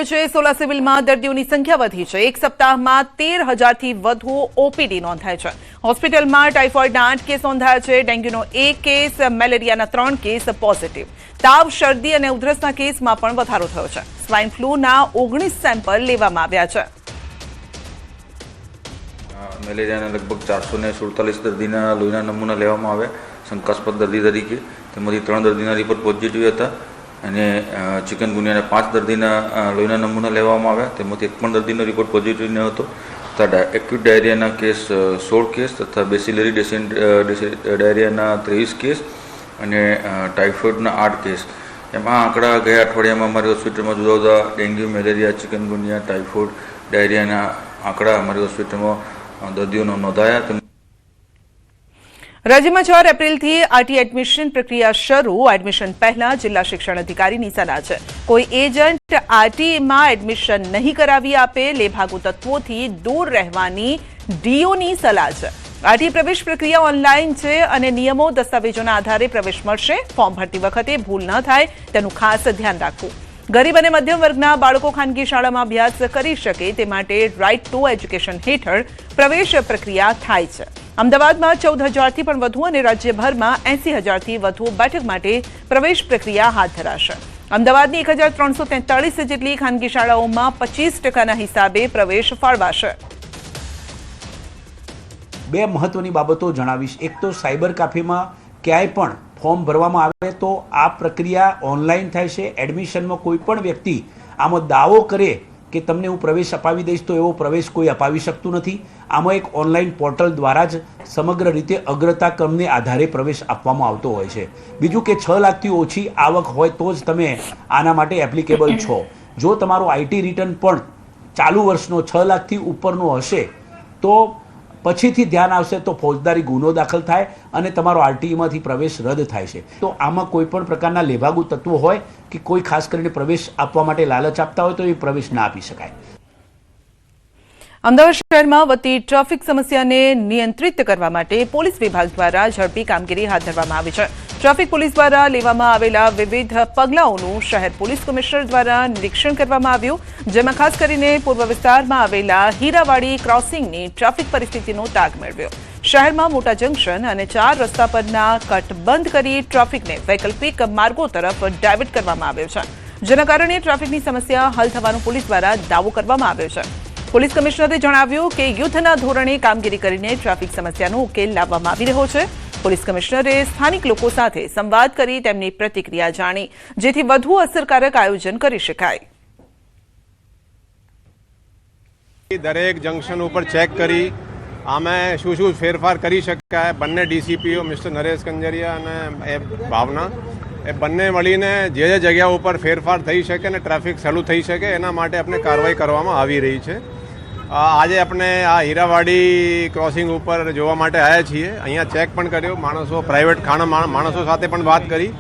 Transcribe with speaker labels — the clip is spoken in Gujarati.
Speaker 1: રહ્યો છે। સોલા સિવિલમાં દર્દીઓની સંખ્યા વધી છે। એક સપ્તાહમાં 13,000થી વધુ ઓપીડી નોંધાય છે। હોસ્પિટલમાં ટાઇફોઇડના 8 કેસ નોંધાયા છે। ડેન્ગ્યુનો 1 કેસ, મેલેરિયાના 3 કેસ પોઝિટિવ। તાવ, શરદી અને ઉધરસના કેસમાં પણ વધારો થયો છે। સ્વાઇન ફ્લૂના 19 સેમ્પલ લેવામાં આવ્યા છે।
Speaker 2: મેલેરિયાના લગભગ 447 દર્દીના લોહીના નમૂના લેવામાં આવ્યા શંકાસ્પદ દર્દી તરીકે। તેમાંથી 3 દર્દીના રિપોર્ટ પોઝિટિવ હતા અને ચિકનગુનિયાના 5 દર્દીના લોહીના નમૂના લેવામાં આવ્યા। તેમાંથી એક પણ દર્દીનો રિપોર્ટ પોઝિટિવ ન હતો તથા એક્યુટ ડાયરિયાના કેસ 16 કેસ તથા બેસિલરી ડાયરિયાના 23 કેસ અને ટાઇફોઇડના 8 કેસ। એમાં આંકડા ગયા અઠવાડિયામાં અમારી હોસ્પિટલમાં જુદા જુદા ડેન્ગ્યુ, મેલેરિયા, ચિકનગુનિયા, ટાઇફોઇડ, ડાયરિયાના આંકડા અમારી હોસ્પિટલમાં દર્દીઓનો નોંધાયા।
Speaker 1: રાજ્યમાં 4 એપ્રિલથી આરટી એડમિશન પ્રક્રિયા શરૂ। એડમિશન પહેલા જિલ્લા શિક્ષણ અધિકારીની સલાહ છે। કોઈ એજન્ટ આરટીમાં એડમિશન નહીં કરાવી આપે, લેભાગુ તત્વોથી દૂર રહેવાની ડીઓની સલાહ છે। આરટી પ્રવેશ પ્રક્રિયા ઓનલાઈન છે અને નિયમો, દસ્તાવેજોના આધારે પ્રવેશ મળશે। ફોર્મ ભરતી વખતે ભૂલ ન થાય તેનું ખાસ ધ્યાન રાખવું। ગરીબ અને મધ્યમ વર્ગના બાળકો ખાનગી શાળામાં અભ્યાસ કરી શકે તે માટે રાઇટ ટુ એજ્યુકેશન હેઠળ પ્રવેશ પ્રક્રિયા થાય છે। અમદાવાદમાં 14,000થી પણ વધુ અને રાજ્યભરમાં 80,000થી વધુ બેઠક માટે પ્રવેશ પ્રક્રિયા હાથ ધરાશે। અમદાવાદની 1,343 જેટલી ખાનગી શાળાઓમાં 25% હિસાબે પ્રવેશ ફાળવાશે।
Speaker 3: બે મહત્વની બાબતો જણાવીશ। એક તો સાયબર કાફેમાં ક્યાંય પણ ફોર્મ ભરવામાં આવે તો આ પ્રક્રિયા ઓનલાઈન થાય છે। એડમિશનમાં કોઈ પણ વ્યક્તિ આમાં દાવો કરે કે તમને હું પ્રવેશ અપાવી દઈશ તો એવો પ્રવેશ કોઈ અપાવી શકતું નથી। આમાં એક ઓનલાઈન પોર્ટલ દ્વારા જ સમગ્ર રીતે અગ્રતાક્રમને આધારે પ્રવેશ આપવામાં આવતો હોય છે। બીજું કે 6 લાખથી ઓછી આવક હોય તો જ તમે આના માટે એપ્લિકેબલ છો। જો તમારો આઈટી રિટર્ન પણ ચાલુ વર્ષનો 6 લાખથી ઉપરનો હશે તો પછીથી ધ્યાન આવશે તો ફોજદારી ગુનો દાખલ થાય અને તમારો આરટીઈમાંથી પ્રવેશ રદ થાય છે। તો આમાં કોઈ પણ પ્રકારના લેભાગુ તત્વો હોય કે કોઈ ખાસ કરીને પ્રવેશ આપવા માટે લાલચ આપતા હોય તો એ પ્રવેશ ના આપી શકાય।
Speaker 1: અમદાવાદ શહેરમાં વધતી ટ્રાફિક સમસ્યાને નિયંત્રિત કરવા માટે પોલીસ વિભાગ દ્વારા ઝડપી કામગીરી હાથ ધરવામાં આવી છે। ટ્રાફિક પોલીસ દ્વારા લેવામાં આવેલા વિવિધ પગલાઓનું શહેર પોલીસ કમિશનર દ્વારા નિરીક્ષણ કરવામાં આવ્યું, જેમાં ખાસ કરીને પૂર્વ વિસ્તારમાં આવેલા હીરાવાડી ક્રોસિંગની ટ્રાફિક પરિસ્થિતિનો તાગ મેળવ્યો। શહેરમાં મોટા જંકશન અને 4 રસ્તા પરના કટ બંધ કરી ટ્રાફિકને વૈકલ્પિક માર્ગો તરફ ડાયવર્ટ કરવામાં આવ્યો છે, જેના કારણે ટ્રાફિકની સમસ્યા હલ થવાનો પોલીસ દ્વારા દાવો કરવામાં આવ્યો છે। પોલીસ કમિશનરે જણાવ્યું કે યુદ્ધના ધોરણે કામગીરી કરીને ટ્રાફિક સમસ્યાનો ઉકેલ લાવવામાં આવી રહ્યો છે। પોલીસ કમિશનરે સ્થાનિક લોકો સાથે સંવાદ કરી તેમની પ્રતિક્રિયા જાણી, જેથી વધુ અસરકારક આયોજન કરી શકાય।
Speaker 4: દરેક જંકશન ઉપર ચેક કરી આમે શું શું ફેરફાર કરી શકાય। બંને ડીસીપીઓ મિસ્ટર નરેશ કંજરિયા અને એ ભાવના એ બંને મળીને જે જગ્યા ઉપર ફેરફાર થઈ શકે અને ટ્રાફિક સહેલું થઈ શકે એના માટે આપણે કાર્યવાહી કરવામાં આવી રહી છે। આજે આપણે આ હીરાવાડી ક્રોસિંગ ઉપર જોવા માટે આવ્યા છીએ। અહીંયા ચેક પણ કર્યો, માણસો પ્રાઇવેટ માણસો સાથે પણ વાત કરી।